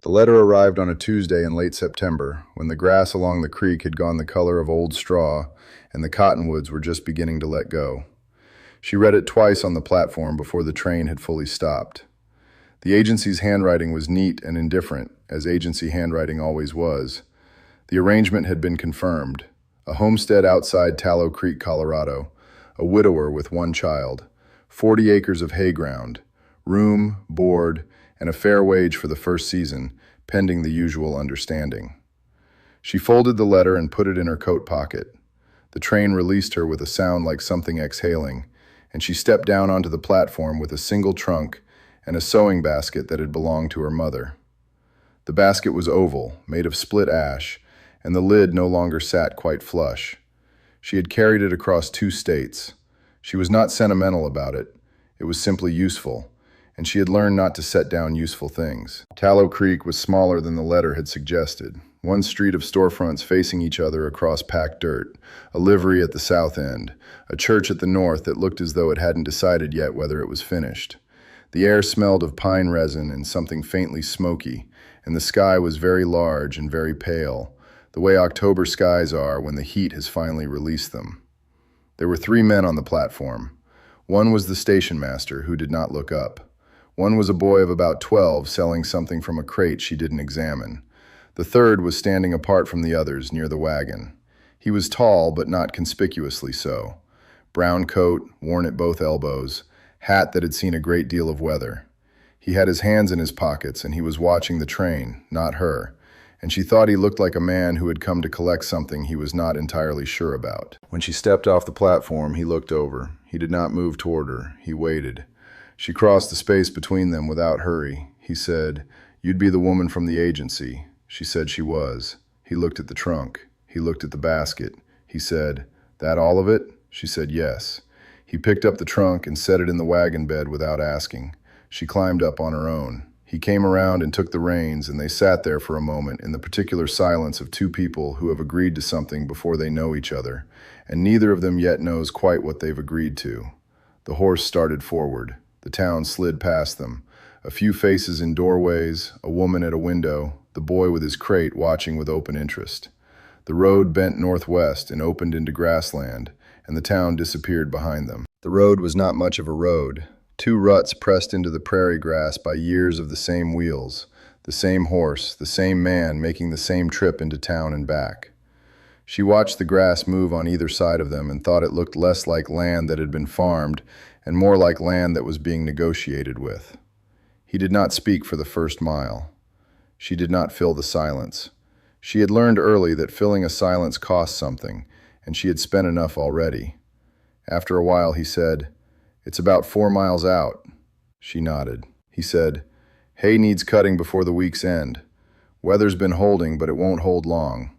The letter arrived on a Tuesday in late September, when the grass along the creek had gone the color of old straw and the cottonwoods were just beginning to let go. She read it twice on the platform before the train had fully stopped. The agency's handwriting was neat and indifferent, as agency handwriting always was. The arrangement had been confirmed. A homestead outside Tallow Creek, Colorado, a widower with one child, 40 acres of hay ground, room, board, and a fair wage for the first season, pending the usual understanding. She folded the letter and put it in her coat pocket. The train released her with a sound like something exhaling, and she stepped down onto the platform with a single trunk and a sewing basket that had belonged to her mother. The basket was oval, made of split ash, and the lid no longer sat quite flush. She had carried it across 2 states. She was not sentimental about it. It was simply useful, and she had learned not to set down useful things. Tallow Creek was smaller than the letter had suggested. One street of storefronts facing each other across packed dirt, a livery at the south end, a church at the north that looked as though it hadn't decided yet whether it was finished. The air smelled of pine resin and something faintly smoky, and the sky was very large and very pale, the way October skies are when the heat has finally released them. There were 3 men on the platform. One was the station master, who did not look up. One was a boy of about 12 selling something from a crate she didn't examine. The third was standing apart from the others near the wagon. He was tall, but not conspicuously so. Brown coat, worn at both elbows, hat that had seen a great deal of weather. He had his hands in his pockets, and he was watching the train, not her, and she thought he looked like a man who had come to collect something he was not entirely sure about. When she stepped off the platform, he looked over. He did not move toward her. He waited. She crossed the space between them without hurry. He said, "You'd be the woman from the agency." She said she was. He looked at the trunk. He looked at the basket. He said, "That all of it?" She said yes. He picked up the trunk and set it in the wagon bed without asking. She climbed up on her own. He came around and took the reins, and they sat there for a moment in the particular silence of 2 people who have agreed to something before they know each other, and neither of them yet knows quite what they've agreed to. The horse started forward. The town slid past them. A few faces in doorways, a woman at a window, the boy with his crate watching with open interest. The road bent northwest and opened into grassland, and the town disappeared behind them. The road was not much of a road. 2 ruts pressed into the prairie grass by years of the same wheels, the same horse, the same man making the same trip into town and back. She watched the grass move on either side of them and thought it looked less like land that had been farmed and more like land that was being negotiated with. He did not speak for the first mile. She did not fill the silence. She had learned early that filling a silence cost something, and she had spent enough already. After a while he said, "It's about 4 miles out." She nodded. He said, "Hay needs cutting before the week's end. Weather's been holding, but it won't hold long."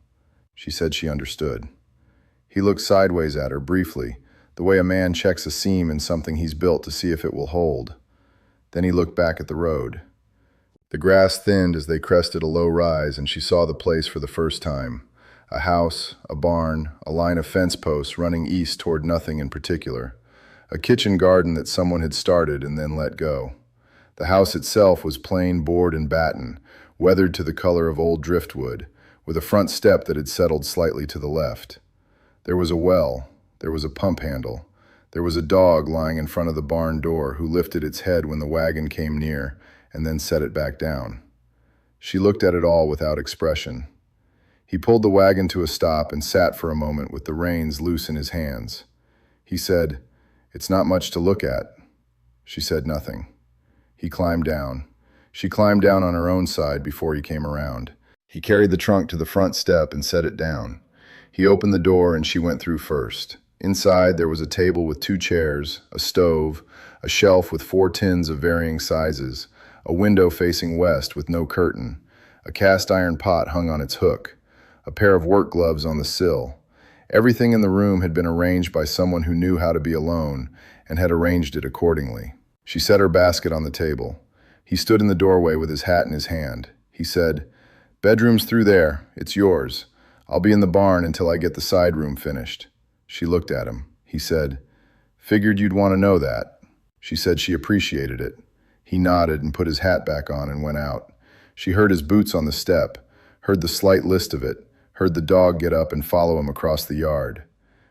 She said she understood. He looked sideways at her briefly, the way a man checks a seam in something he's built to see if it will hold. Then he looked back at the road. The grass thinned as they crested a low rise, and she saw the place for the first time. A house, a barn, a line of fence posts running east toward nothing in particular. A kitchen garden that someone had started and then let go. The house itself was plain board and batten, weathered to the color of old driftwood, with a front step that had settled slightly to the left. There was a well. There was a pump handle. There was a dog lying in front of the barn door who lifted its head when the wagon came near and then set it back down. She looked at it all without expression. He pulled the wagon to a stop and sat for a moment with the reins loose in his hands. He said, "It's not much to look at." She said nothing. He climbed down. She climbed down on her own side before he came around. He carried the trunk to the front step and set it down. He opened the door and she went through first. Inside there was a table with 2 chairs, a stove, a shelf with 4 tins of varying sizes, a window facing west with no curtain, a cast iron pot hung on its hook, a pair of work gloves on the sill. Everything in the room had been arranged by someone who knew how to be alone and had arranged it accordingly. She set her basket on the table. He stood in the doorway with his hat in his hand. He said, "Bedroom's through there. It's yours. I'll be in the barn until I get the side room finished." She looked at him. He said, "Figured you'd want to know that." She said she appreciated it. He nodded and put his hat back on and went out. She heard his boots on the step, heard the slight list of it, heard the dog get up and follow him across the yard.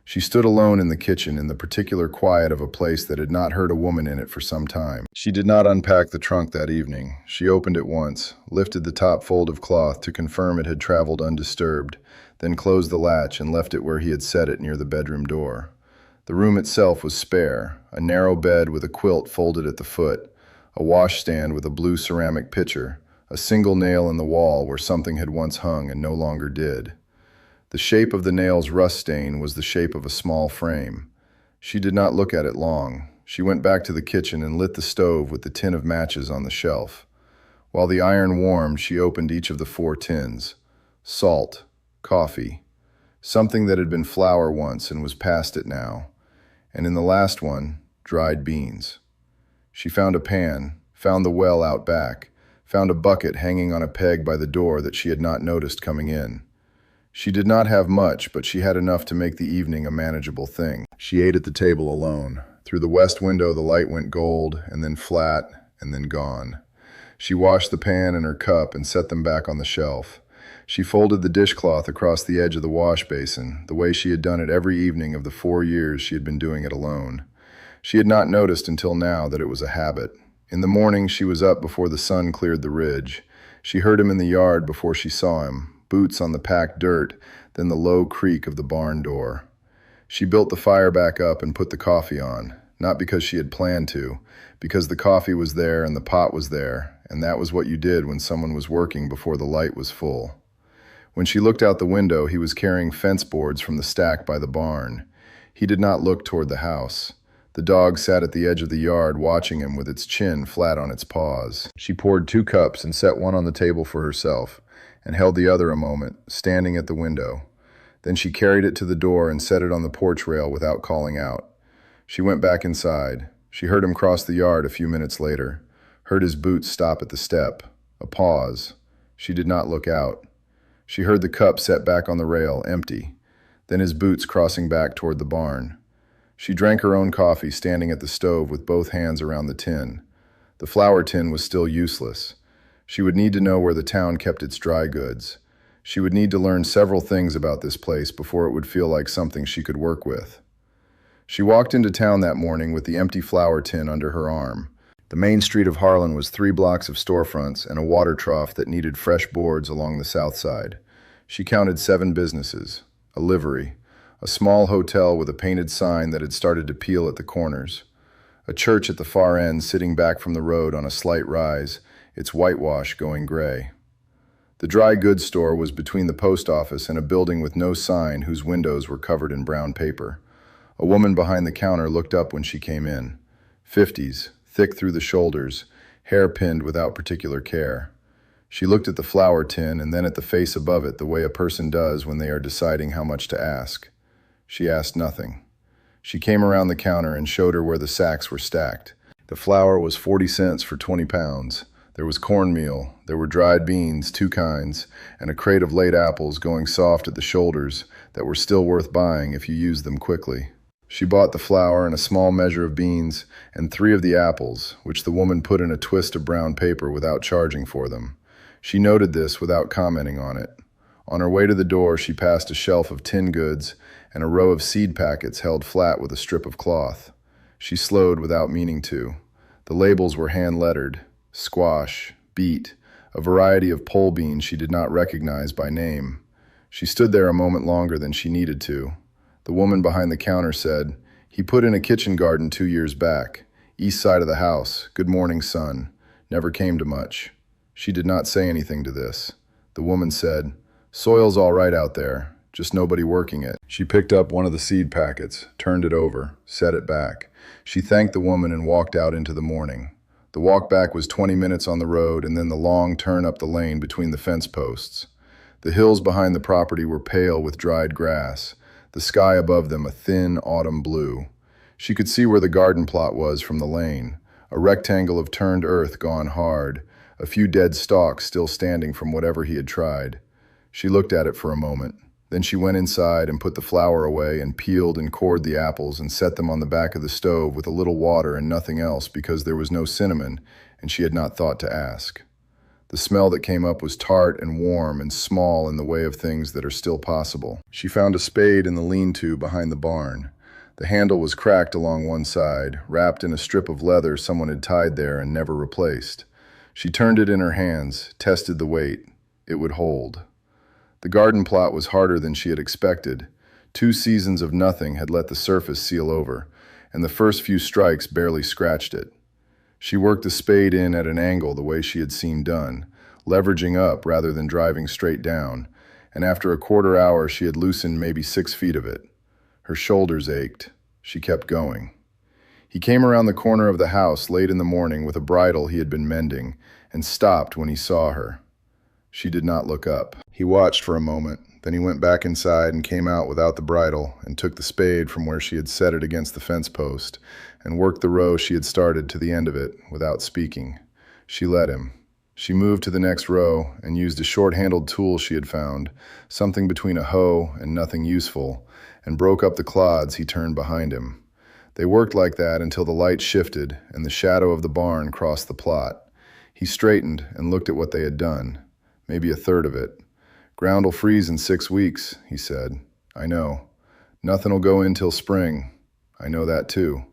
She stood alone in the kitchen in the particular quiet of a place that had not heard a woman in it for some time. She did not unpack the trunk that evening. She opened it once, lifted the top fold of cloth to confirm it had traveled undisturbed, then closed the latch and left it where he had set it near the bedroom door. The room itself was spare, a narrow bed with a quilt folded at the foot, a washstand with a blue ceramic pitcher, a single nail in the wall where something had once hung and no longer did. The shape of the nail's rust stain was the shape of a small frame. She did not look at it long. She went back to the kitchen and lit the stove with the tin of matches on the shelf. While the iron warmed, she opened each of the 4 tins. Salt, coffee, something that had been flour once and was past it now, and in the last one, dried beans. She found a pan, found the well out back, found a bucket hanging on a peg by the door that she had not noticed coming in. She did not have much, but she had enough to make the evening a manageable thing. She ate at the table alone. Through the west window, the light went gold, and then flat, and then gone. She washed the pan and her cup and set them back on the shelf. She folded the dishcloth across the edge of the wash basin, the way she had done it every evening of the 4 years she had been doing it alone. She had not noticed until now that it was a habit. In the morning, she was up before the sun cleared the ridge. She heard him in the yard before she saw him, boots on the packed dirt, then the low creak of the barn door. She built the fire back up and put the coffee on, not because she had planned to, because the coffee was there and the pot was there, and that was what you did when someone was working before the light was full. When she looked out the window, he was carrying fence boards from the stack by the barn. He did not look toward the house. The dog sat at the edge of the yard watching him with its chin flat on its paws. She poured 2 cups and set one on the table for herself, and held the other a moment, standing at the window. Then she carried it to the door and set it on the porch rail without calling out. She went back inside. She heard him cross the yard a few minutes later, heard his boots stop at the step. A pause. She did not look out. She heard the cup set back on the rail, empty, then his boots crossing back toward the barn. She drank her own coffee standing at the stove with both hands around the tin. The flour tin was still useless. She would need to know where the town kept its dry goods. She would need to learn several things about this place before it would feel like something she could work with. She walked into town that morning with the empty flour tin under her arm. The main street of Harlan was 3 blocks of storefronts and a water trough that needed fresh boards along the south side. She counted 7 businesses, a livery, a small hotel with a painted sign that had started to peel at the corners, a church at the far end sitting back from the road on a slight rise, its whitewash going gray. The dry goods store was between the post office and a building with no sign whose windows were covered in brown paper. A woman behind the counter looked up when she came in. 50s, thick through the shoulders, hair pinned without particular care. She looked at the flour tin and then at the face above it the way a person does when they are deciding how much to ask. She asked nothing. She came around the counter and showed her where the sacks were stacked. The flour was 40 cents for 20 pounds. There was cornmeal, there were dried beans, 2 kinds, and a crate of late apples going soft at the shoulders that were still worth buying if you used them quickly. She bought the flour and a small measure of beans and 3 of the apples, which the woman put in a twist of brown paper without charging for them. She noted this without commenting on it. On her way to the door, she passed a shelf of tin goods and a row of seed packets held flat with a strip of cloth. She slowed without meaning to. The labels were hand-lettered. Squash, beet, a variety of pole beans she did not recognize by name. She stood there a moment longer than she needed to. The woman behind the counter said, "He put in a kitchen garden 2 years back. East side of the house. Good morning, son. Never came to much." She did not say anything to this. The woman said, "Soil's all right out there, just nobody working it." She picked up one of the seed packets, turned it over, set it back. She thanked the woman and walked out into the morning. The walk back was 20 minutes on the road and then the long turn up the lane between the fence posts. The hills behind the property were pale with dried grass, the sky above them a thin autumn blue. She could see where the garden plot was from the lane, a rectangle of turned earth gone hard, a few dead stalks still standing from whatever he had tried. She looked at it for a moment. Then she went inside and put the flour away and peeled and cored the apples and set them on the back of the stove with a little water and nothing else because there was no cinnamon and she had not thought to ask. The smell that came up was tart and warm and small in the way of things that are still possible. She found a spade in the lean-to behind the barn. The handle was cracked along one side, wrapped in a strip of leather someone had tied there and never replaced. She turned it in her hands, tested the weight. It would hold. The garden plot was harder than she had expected. 2 seasons of nothing had let the surface seal over, and the first few strikes barely scratched it. She worked the spade in at an angle the way she had seen done, leveraging up rather than driving straight down, and after a quarter hour she had loosened maybe 6 feet of it. Her shoulders ached. She kept going. He came around the corner of the house late in the morning with a bridle he had been mending, and stopped when he saw her. She did not look up. He watched for a moment, then he went back inside and came out without the bridle and took the spade from where she had set it against the fence post and worked the row she had started to the end of it without speaking. She let him. She moved to the next row and used a short-handled tool she had found, something between a hoe and nothing useful, and broke up the clods he turned behind him. They worked like that until the light shifted and the shadow of the barn crossed the plot. He straightened and looked at what they had done, maybe a third of it. "Ground'll freeze in 6 weeks," he said. "I know. Nothing'll go in till spring. I know that too."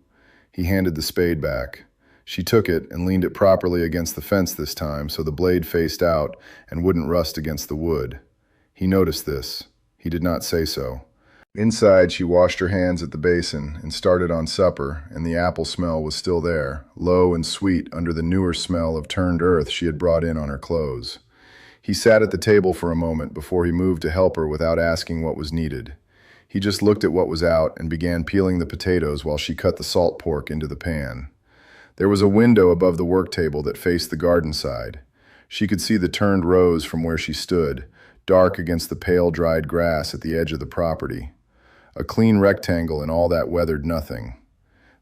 He handed the spade back. She took it and leaned it properly against the fence this time so the blade faced out and wouldn't rust against the wood. He noticed this. He did not say so. Inside, she washed her hands at the basin and started on supper, and the apple smell was still there, low and sweet under the newer smell of turned earth she had brought in on her clothes. He sat at the table for a moment before he moved to help her without asking what was needed. He just looked at what was out and began peeling the potatoes while she cut the salt pork into the pan. There was a window above the work table that faced the garden side. She could see the turned rows from where she stood, dark against the pale dried grass at the edge of the property. A clean rectangle in all that weathered nothing.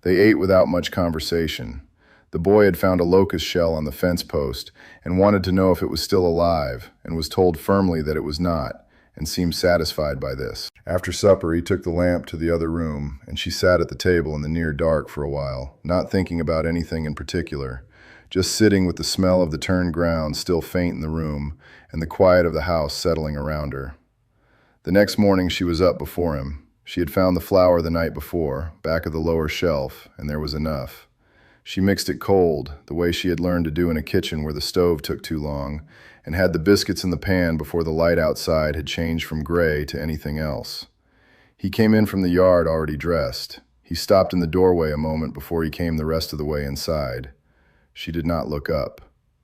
They ate without much conversation. The boy had found a locust shell on the fence post and wanted to know if it was still alive, and was told firmly that it was not, and seemed satisfied by this. After supper, he took the lamp to the other room, and she sat at the table in the near dark for a while, not thinking about anything in particular, just sitting with the smell of the turned ground still faint in the room, and the quiet of the house settling around her. The next morning she was up before him. She had found the flour the night before, back of the lower shelf, and there was enough. She mixed it cold, the way she had learned to do in a kitchen where the stove took too long, and had the biscuits in the pan before the light outside had changed from gray to anything else. He came in from the yard already dressed. He stopped in the doorway a moment before he came the rest of the way inside. She did not look up.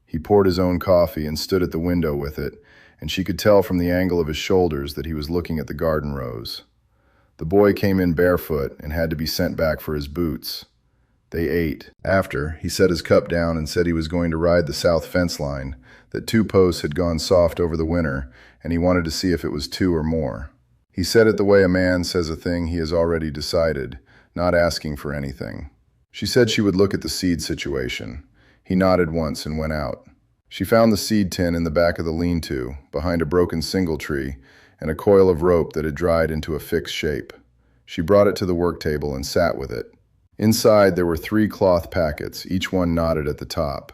He poured his own coffee and stood at the window with it, and she could tell from the angle of his shoulders that he was looking at the garden rows. The boy came in barefoot and had to be sent back for his boots. They ate. After, he set his cup down and said he was going to ride the south fence line, that 2 posts had gone soft over the winter, and he wanted to see if it was 2 or more. He said it the way a man says a thing he has already decided, not asking for anything. She said she would look at the seed situation. He nodded once and went out. She found the seed tin in the back of the lean-to, behind a broken singletree, and a coil of rope that had dried into a fixed shape. She brought it to the work table and sat with it. Inside there were 3 cloth packets, each one knotted at the top.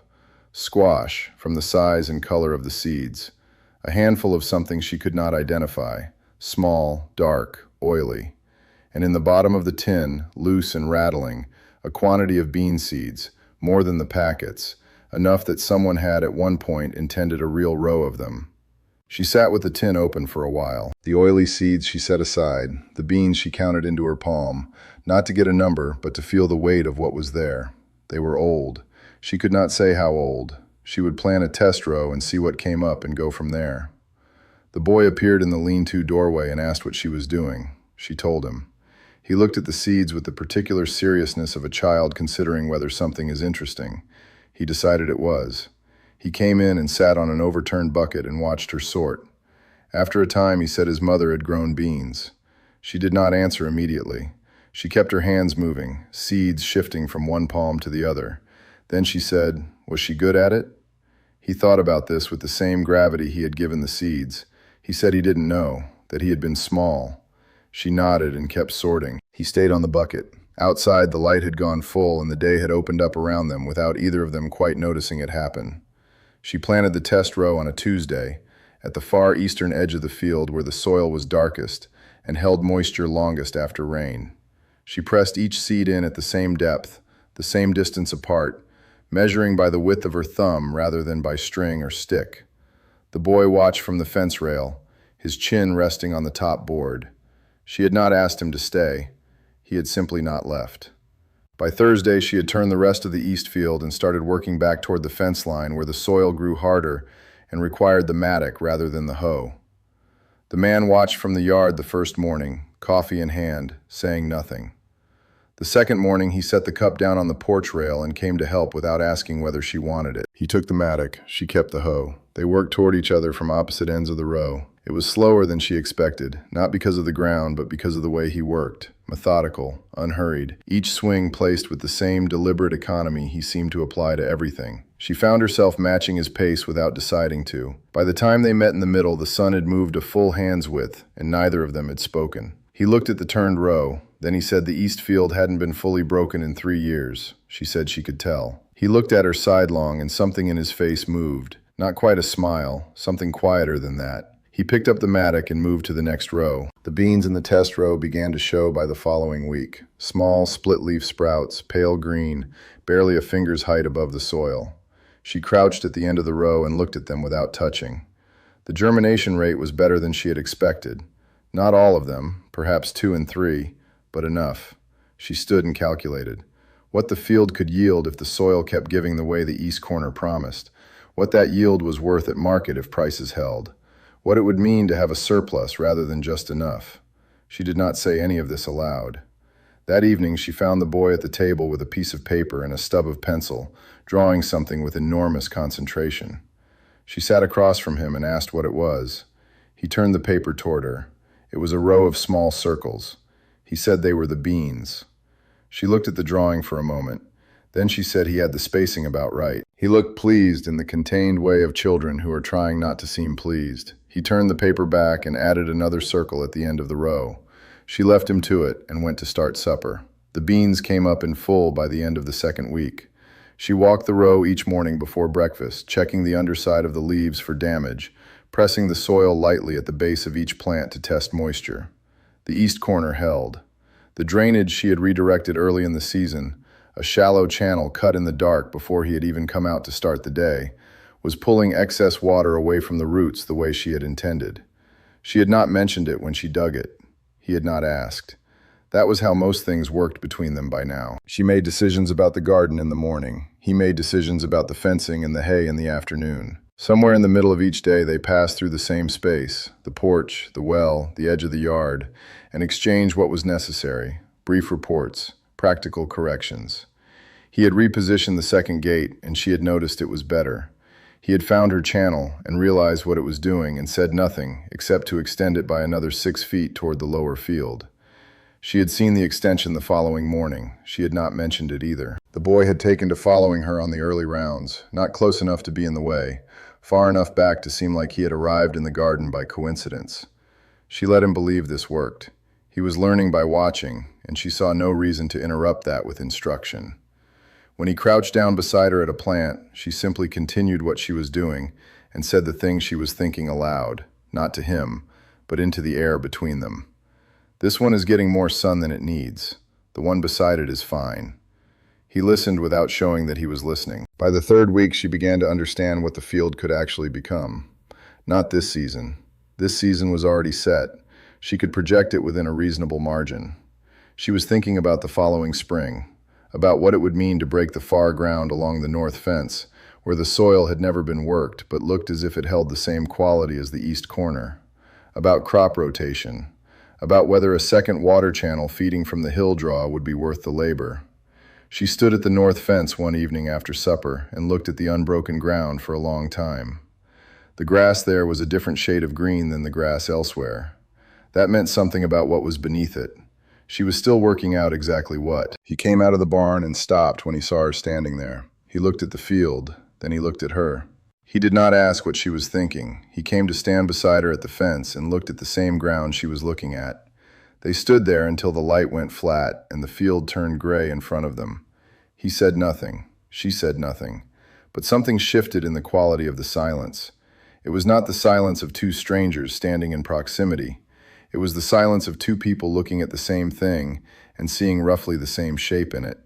Squash, from the size and color of the seeds. A handful of something she could not identify, small, dark, oily. And in the bottom of the tin, loose and rattling, a quantity of bean seeds, more than the packets, enough that someone had at one point intended a real row of them. She sat with the tin open for a while. The oily seeds she set aside, the beans she counted into her palm, not to get a number, but to feel the weight of what was there. They were old. She could not say how old. She would plan a test row and see what came up and go from there. The boy appeared in the lean-to doorway and asked what she was doing. She told him. He looked at the seeds with the particular seriousness of a child considering whether something is interesting. He decided it was. He came in and sat on an overturned bucket and watched her sort. After a time, he said his mother had grown beans. She did not answer immediately. She kept her hands moving, seeds shifting from one palm to the other. Then she said, was she good at it? He thought about this with the same gravity he had given the seeds. He said he didn't know, that he had been small. She nodded and kept sorting. He stayed on the bucket. Outside, the light had gone full and the day had opened up around them without either of them quite noticing it happen. She planted the test row on a Tuesday, at the far eastern edge of the field where the soil was darkest and held moisture longest after rain. She pressed each seed in at the same depth, the same distance apart, measuring by the width of her thumb rather than by string or stick. The boy watched from the fence rail, his chin resting on the top board. She had not asked him to stay. He had simply not left. By Thursday, she had turned the rest of the east field and started working back toward the fence line where the soil grew harder and required the mattock rather than the hoe. The man watched from the yard the first morning, coffee in hand, saying nothing. The second morning, he set the cup down on the porch rail and came to help without asking whether she wanted it. He took the mattock, she kept the hoe. They worked toward each other from opposite ends of the row. It was slower than she expected, not because of the ground, but because of the way he worked. Methodical, unhurried, each swing placed with the same deliberate economy he seemed to apply to everything. She found herself matching his pace without deciding to. By the time they met in the middle, the sun had moved a full hand's width, and neither of them had spoken. He looked at the turned row. Then he said the east field hadn't been fully broken in 3 years. She said she could tell. He looked at her sidelong, and something in his face moved. Not quite a smile, something quieter than that. He picked up the mattock and moved to the next row. The beans in the test row began to show by the following week. Small, split-leaf sprouts, pale green, barely a finger's height above the soil. She crouched at the end of the row and looked at them without touching. The germination rate was better than she had expected. Not all of them, perhaps 2 and 3, but enough. She stood and calculated. What the field could yield if the soil kept giving the way the east corner promised. What that yield was worth at market if prices held. What it would mean to have a surplus rather than just enough. She did not say any of this aloud. That evening she found the boy at the table with a piece of paper and a stub of pencil, drawing something with enormous concentration. She sat across from him and asked what it was. He turned the paper toward her. It was a row of small circles. He said they were the beans. She looked at the drawing for a moment. Then she said he had the spacing about right. He looked pleased in the contained way of children who are trying not to seem pleased. He turned the paper back and added another circle at the end of the row. She left him to it and went to start supper. The beans came up in full by the end of the second week. She walked the row each morning before breakfast, checking the underside of the leaves for damage, pressing the soil lightly at the base of each plant to test moisture. The east corner held. The drainage she had redirected early in the season, a shallow channel cut in the dark before he had even come out to start the day, was pulling excess water away from the roots the way she had intended. She had not mentioned it when she dug it. He had not asked. That was how most things worked between them by now. She made decisions about the garden in the morning. He made decisions about the fencing and the hay in the afternoon. Somewhere in the middle of each day they passed through the same space, the porch, the well, the edge of the yard, and exchanged what was necessary, brief reports, practical corrections. He had repositioned the second gate, and she had noticed it was better. He had found her channel and realized what it was doing and said nothing except to extend it by another 6 feet toward the lower field. She had seen the extension the following morning. She had not mentioned it either. The boy had taken to following her on the early rounds, not close enough to be in the way, far enough back to seem like he had arrived in the garden by coincidence. She let him believe this worked. He was learning by watching, and she saw no reason to interrupt that with instruction. When he crouched down beside her at a plant, she simply continued what she was doing and said the things she was thinking aloud, not to him, but into the air between them. This one is getting more sun than it needs. The one beside it is fine. He listened without showing that he was listening. By the third week, she began to understand what the field could actually become. Not this season. This season was already set. She could project it within a reasonable margin. She was thinking about the following spring, about what it would mean to break the far ground along the north fence, where the soil had never been worked but looked as if it held the same quality as the east corner, about crop rotation, about whether a second water channel feeding from the hill draw would be worth the labor. She stood at the north fence one evening after supper and looked at the unbroken ground for a long time. The grass there was a different shade of green than the grass elsewhere. That meant something about what was beneath it. She was still working out exactly what. He came out of the barn and stopped when he saw her standing there. He looked at the field, then he looked at her. He did not ask what she was thinking. He came to stand beside her at the fence and looked at the same ground she was looking at. They stood there until the light went flat and the field turned gray in front of them. He said nothing. She said nothing. But something shifted in the quality of the silence. It was not the silence of two strangers standing in proximity. It was the silence of two people looking at the same thing and seeing roughly the same shape in it.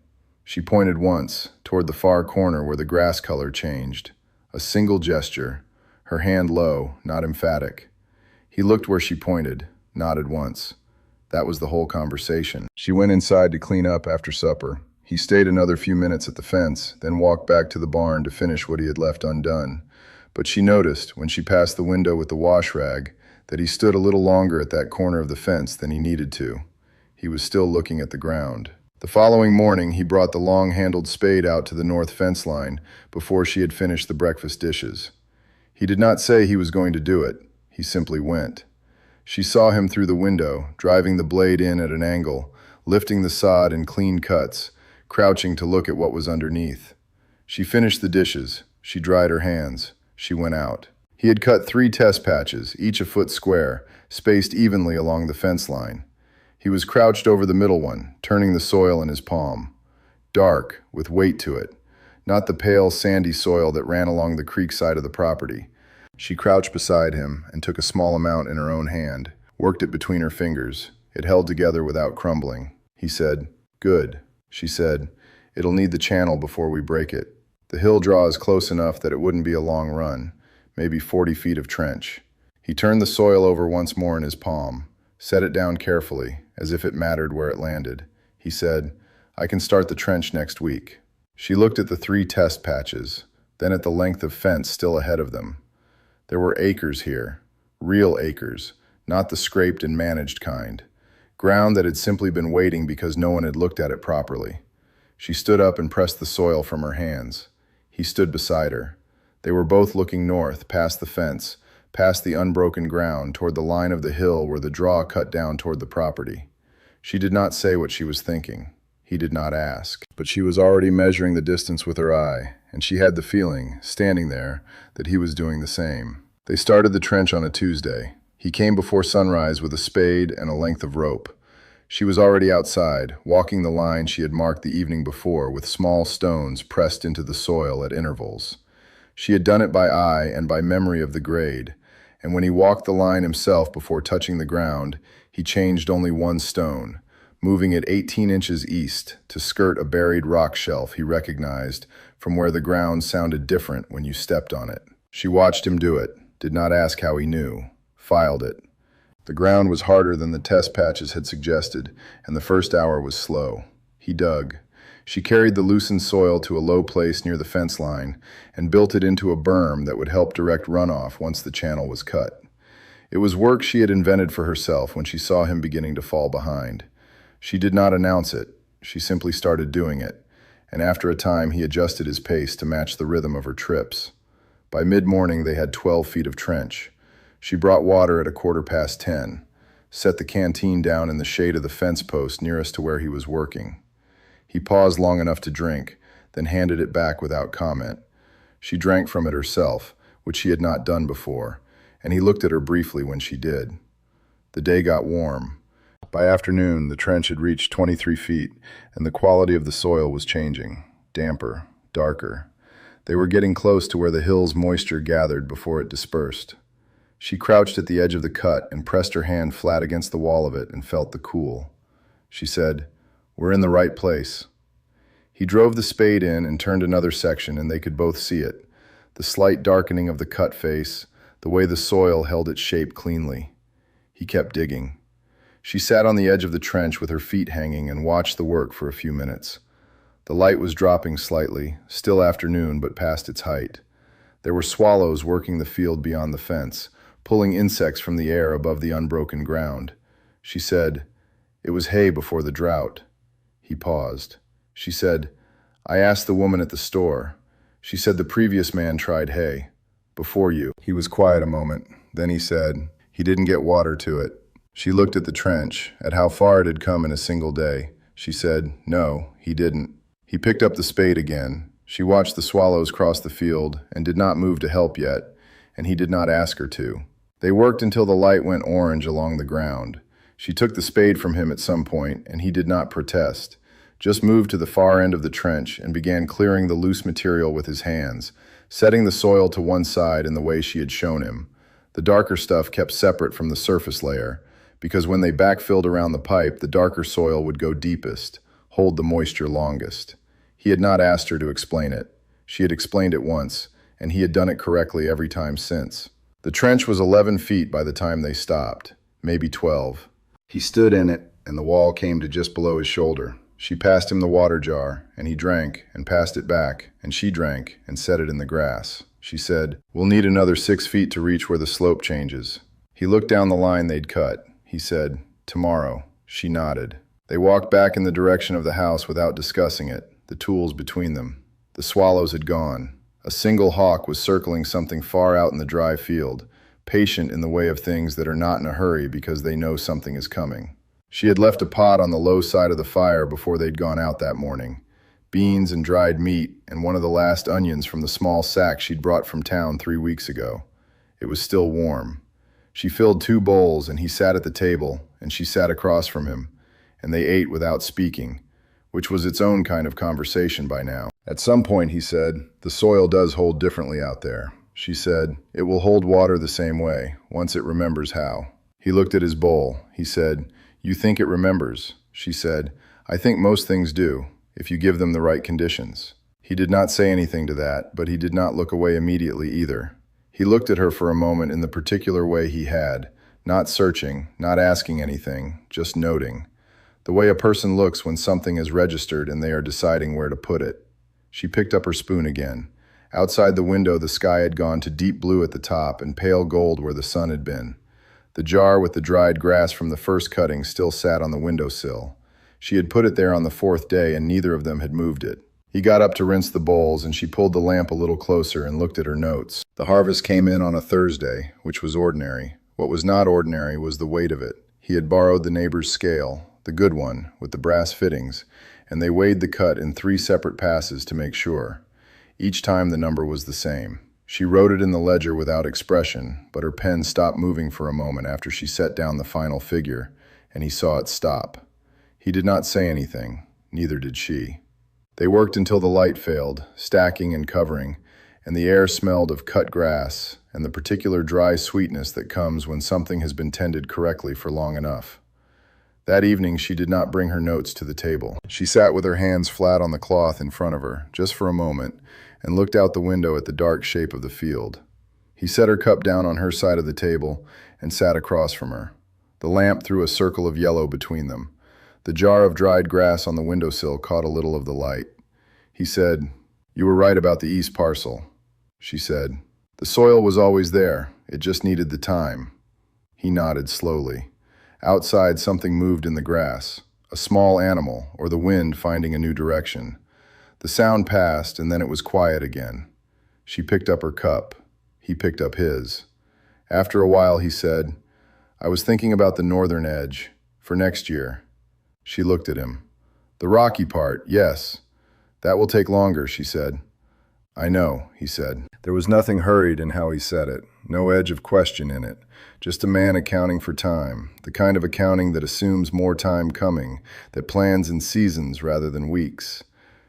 She pointed once, toward the far corner where the grass color changed. A single gesture, her hand low, not emphatic. He looked where she pointed, nodded once. That was the whole conversation. She went inside to clean up after supper. He stayed another few minutes at the fence, then walked back to the barn to finish what he had left undone. But she noticed, when she passed the window with the wash rag, that he stood a little longer at that corner of the fence than he needed to. He was still looking at the ground. The following morning, he brought the long-handled spade out to the north fence line before she had finished the breakfast dishes. He did not say he was going to do it. He simply went. She saw him through the window, driving the blade in at an angle, lifting the sod in clean cuts, crouching to look at what was underneath. She finished the dishes. She dried her hands. She went out. He had cut 3 test patches, each a foot square, spaced evenly along the fence line. He was crouched over the middle one, turning the soil in his palm. Dark, with weight to it, not the pale, sandy soil that ran along the creek side of the property. She crouched beside him and took a small amount in her own hand, worked it between her fingers. It held together without crumbling. He said, "Good." She said, "It'll need the channel before we break it. The hill draw is close enough that it wouldn't be a long run, maybe 40 feet of trench." He turned the soil over once more in his palm, set it down carefully, as if it mattered where it landed. He said, "I can start the trench next week." She looked at the 3 test patches, then at the length of fence still ahead of them. There were acres here, real acres, not the scraped and managed kind. Ground that had simply been waiting because no one had looked at it properly. She stood up and pressed the soil from her hands. He stood beside her. They were both looking north, past the fence, past the unbroken ground, toward the line of the hill where the draw cut down toward the property. She did not say what she was thinking. He did not ask. But she was already measuring the distance with her eye, and she had the feeling, standing there, that he was doing the same. They started the trench on a Tuesday. He came before sunrise with a spade and a length of rope. She was already outside, walking the line she had marked the evening before with small stones pressed into the soil at intervals. She had done it by eye and by memory of the grade, and when he walked the line himself before touching the ground, he changed only 1 stone, moving it 18 inches east to skirt a buried rock shelf he recognized from where the ground sounded different when you stepped on it. She watched him do it, did not ask how he knew, filed it. The ground was harder than the test patches had suggested, and the first hour was slow. He dug. She carried the loosened soil to a low place near the fence line and built it into a berm that would help direct runoff once the channel was cut. It was work she had invented for herself when she saw him beginning to fall behind. She did not announce it. She simply started doing it, and after a time he adjusted his pace to match the rhythm of her trips. By mid-morning they had 12 feet of trench. She brought water at 10:15, set the canteen down in the shade of the fence post nearest to where he was working. He paused long enough to drink, then handed it back without comment. She drank from it herself, which she had not done before, and he looked at her briefly when she did. The day got warm. By afternoon, the trench had reached 23 feet, and the quality of the soil was changing, damper, darker. They were getting close to where the hill's moisture gathered before it dispersed. She crouched at the edge of the cut and pressed her hand flat against the wall of it and felt the cool. She said, "We're in the right place." He drove the spade in and turned another section, and they could both see it. The slight darkening of the cut face, the way the soil held its shape cleanly. He kept digging. She sat on the edge of the trench with her feet hanging and watched the work for a few minutes. The light was dropping slightly, still afternoon but past its height. There were swallows working the field beyond the fence, pulling insects from the air above the unbroken ground. She said, "It was hay before the drought." He paused. She said, "I asked the woman at the store. She said the previous man tried hay. Before you." He was quiet a moment. Then he said, "He didn't get water to it." She looked at the trench, at how far it had come in a single day. She said, "No, he didn't." He picked up the spade again. She watched the swallows cross the field and did not move to help yet, and he did not ask her to. They worked until the light went orange along the ground. She took the spade from him at some point, and he did not protest, just moved to the far end of the trench and began clearing the loose material with his hands, setting the soil to one side in the way she had shown him. The darker stuff kept separate from the surface layer, because when they backfilled around the pipe, the darker soil would go deepest, hold the moisture longest. He had not asked her to explain it. She had explained it once, and he had done it correctly every time since. The trench was 11 feet by the time they stopped, maybe 12. He stood in it, and the wall came to just below his shoulder. She passed him the water jar, and he drank, and passed it back, and she drank, and set it in the grass. She said, "We'll need another 6 feet to reach where the slope changes." He looked down the line they'd cut. He said, "Tomorrow." She nodded. They walked back in the direction of the house without discussing it, the tools between them. The swallows had gone. A single hawk was circling something far out in the dry field, patient in the way of things that are not in a hurry because they know something is coming. She had left a pot on the low side of the fire before they'd gone out that morning. Beans and dried meat and one of the last onions from the small sack she'd brought from town 3 weeks ago. It was still warm. She filled 2 bowls and he sat at the table and she sat across from him, and they ate without speaking, which was its own kind of conversation by now. At some point, he said, "The soil does hold differently out there." She said, "It will hold water the same way, once it remembers how." He looked at his bowl. He said, "You think it remembers?" She said, "I think most things do, if you give them the right conditions." He did not say anything to that, but he did not look away immediately either. He looked at her for a moment in the particular way he had, not searching, not asking anything, just noting. The way a person looks when something is registered and they are deciding where to put it. She picked up her spoon again. Outside the window, the sky had gone to deep blue at the top and pale gold where the sun had been. The jar with the dried grass from the first cutting still sat on the windowsill. She had put it there on the 4th day and neither of them had moved it. He got up to rinse the bowls and she pulled the lamp a little closer and looked at her notes. The harvest came in on a Thursday, which was ordinary. What was not ordinary was the weight of it. He had borrowed the neighbor's scale, the good one, with the brass fittings, and they weighed the cut in 3 separate passes to make sure. Each time the number was the same. She wrote it in the ledger without expression, but her pen stopped moving for a moment after she set down the final figure, and he saw it stop. He did not say anything, neither did she. They worked until the light failed, stacking and covering, and the air smelled of cut grass and the particular dry sweetness that comes when something has been tended correctly for long enough. That evening, she did not bring her notes to the table. She sat with her hands flat on the cloth in front of her, just for a moment, and looked out the window at the dark shape of the field. He set her cup down on her side of the table and sat across from her. The lamp threw a circle of yellow between them. The jar of dried grass on the windowsill caught a little of the light. He said, "You were right about the east parcel." She said, "The soil was always there. It just needed the time." He nodded slowly. Outside, something moved in the grass, a small animal, or the wind finding a new direction. The sound passed, and then it was quiet again. She picked up her cup. He picked up his. After a while, he said, "I was thinking about the northern edge, for next year." She looked at him. "The rocky part, yes. That will take longer," she said. "I know," he said. There was nothing hurried in how he said it, no edge of question in it, just a man accounting for time, the kind of accounting that assumes more time coming, that plans in seasons rather than weeks.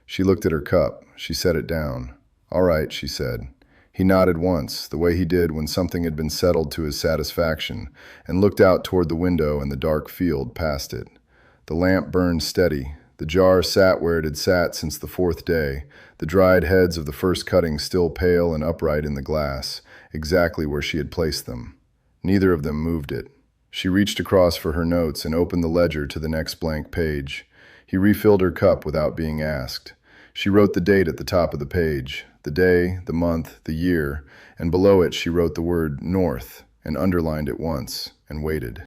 She looked at her cup. She set it down. "All right," she said. He nodded once, the way he did when something had been settled to his satisfaction, and looked out toward the window and the dark field past it. The lamp burned steady. The jar sat where it had sat since the 4th day, the dried heads of the first cutting still pale and upright in the glass, exactly where she had placed them. Neither of them moved it. She reached across for her notes and opened the ledger to the next blank page. He refilled her cup without being asked. She wrote the date at the top of the page, the day, the month, the year, and below it she wrote the word north and underlined it once and waited.